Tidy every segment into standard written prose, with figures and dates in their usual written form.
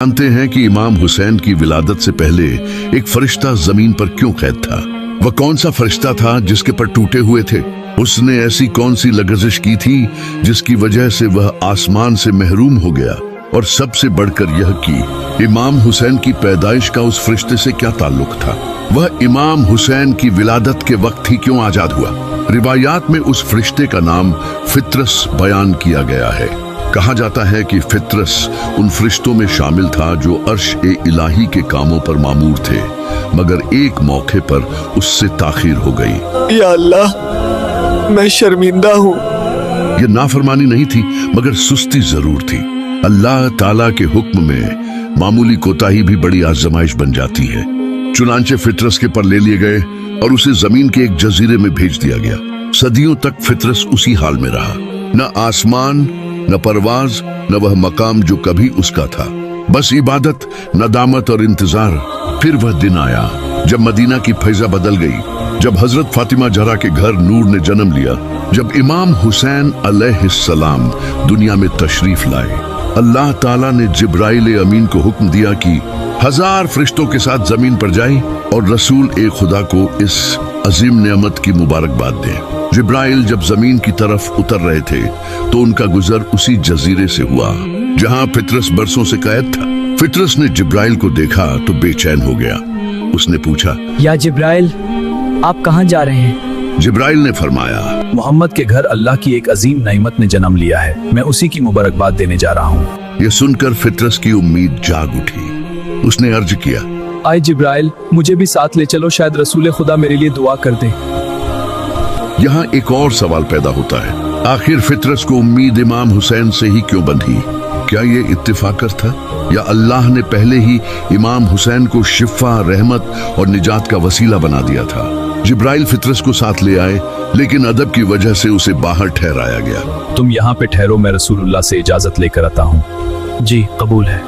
जानते हैं कि इमाम हुसैन की विलादत से पहले एक फरिश्ता जमीन पर क्यों कैद था? वह कौन सा फरिश्ता था जिसके पर टूटे हुए थे? उसने ऐसी कौन सी लग़ज़िश की थी जिसकी वजह से वह आसमान से महरूम हो गया? और सबसे बढ़कर यह कि इमाम हुसैन की पैदाइश का उस फरिश्ते से क्या ताल्लुक था? वह इमाम हुसैन की विलादत के वक्त ही क्यों आजाद हुआ? रिवायात में उस फरिश्ते का नाम फित्रस बयान किया गया है। कहा जाता है कि फित्रस उन फरिश्तों में शामिल था जो अर्श-ए-इलाही के कामों पर मामूर थे, मगर एक मौके पर उससे ताखीर हो गई। या अल्लाह, मैं शर्मिंदा हूँ। यह नाफरमानी नहीं थी, मगर सुस्ती जरूर थी। अल्लाह ताला के हुक्म में मामूली कोताही भी बड़ी आजमाइश बन जाती है। चुनांचे फित्रस के पर ले लिए गए और उसे जमीन के एक जजीरे में भेज दिया गया। सदियों तक फित्रस उसी हाल में रहा, न आसमान, न परवाज, न वह मकाम जो कभी उसका था, बस इबादत, नदामत और इंतजार। फिर वह दिन आया जब मदीना की फैजा बदल गई, जब हजरत फातिमा जहरा के घर नूर ने जन्म लिया, जब इमाम हुसैन अलैहिस्सलाम दुनिया में तशरीफ लाए। अल्लाह ताला ने जिब्राइल अमीन को हुक्म दिया कि 1000 फरिश्तों के साथ जमीन पर जाए और रसूल ए खुदा को इस अजीम नेमत की मुबारकबाद दे। जिब्राइल जब जमीन की तरफ उतर रहे थे तो उनका गुजर उसी जजीरे से हुआ जहां फित्रस बरसों से कैद था। फित्रस ने जिब्राइल को देखा तो बेचैन हो गया। उसने पूछा, या जिब्राइल, आप कहाँ जा रहे हैं? जिब्राइल ने फरमाया, मोहम्मद के घर अल्लाह की एक अजीम नेमत ने जन्म लिया है, मैं उसी की मुबारकबाद देने जा रहा हूँ। यह सुनकर फित्रस की उम्मीद जाग उठी। उसने अर्ज किया, आए जिब्राइल, मुझे भी साथ ले चलो, शायद रसूल खुदा मेरे लिए दुआ कर दे। यहाँ एक और सवाल पैदा होता है, आखिर फित्रस को उम्मीद इमाम हुसैन से ही क्यों बंधी? क्या ये इत्तेफाकर था या अल्लाह ने पहले ही इमाम हुसैन को शिफा, रहमत और निजात का वसीला बना दिया था? जिब्राइल फित्रस को साथ ले आए, लेकिन अदब की वजह से उसे बाहर ठहराया गया। तुम यहाँ पे ठहरो, मैं रसूलुल्लाह से इजाजत लेकर आता हूँ। जी कबूल है।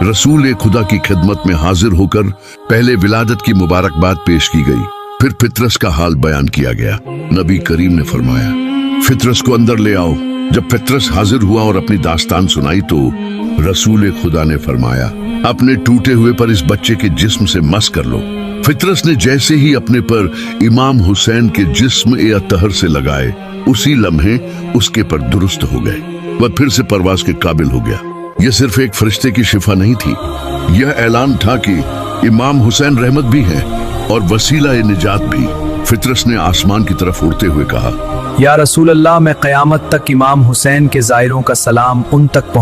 रसूल खुदा की खिदमत में हाजिर होकर पहले विलादत की मुबारकबाद पेश की गई, फिर फित्रस का हाल बयान किया गया। नबी करीम ने फरमाया, फित्रस को अंदर ले आओ। जब फित्रस हाजिर हुआ और अपनी दास्तान सुनाई तो रसूल खुदा ने फरमाया, अपने टूटे हुए पर इस बच्चे के जिस्म से मस कर लो। फित्रस ने जैसे ही अपने पर इमाम हुसैन के जिस्म ए अतहर से लगाए, उसी लम्हे उसके पर दुरुस्त हो गए। वह फिर से परवाज के काबिल हो गया। यह सिर्फ एक फरिश्ते की शिफा नहीं थी, यह ऐलान था कि इमाम हुसैन रहमत भी है और वसीला ए निजात भी। फित्रस ने आसमान की तरफ उड़ते हुए कहा, या रसूल अल्लाह, मैं क़यामत तक इमाम हुसैन के ज़ायरों का सलाम उन तक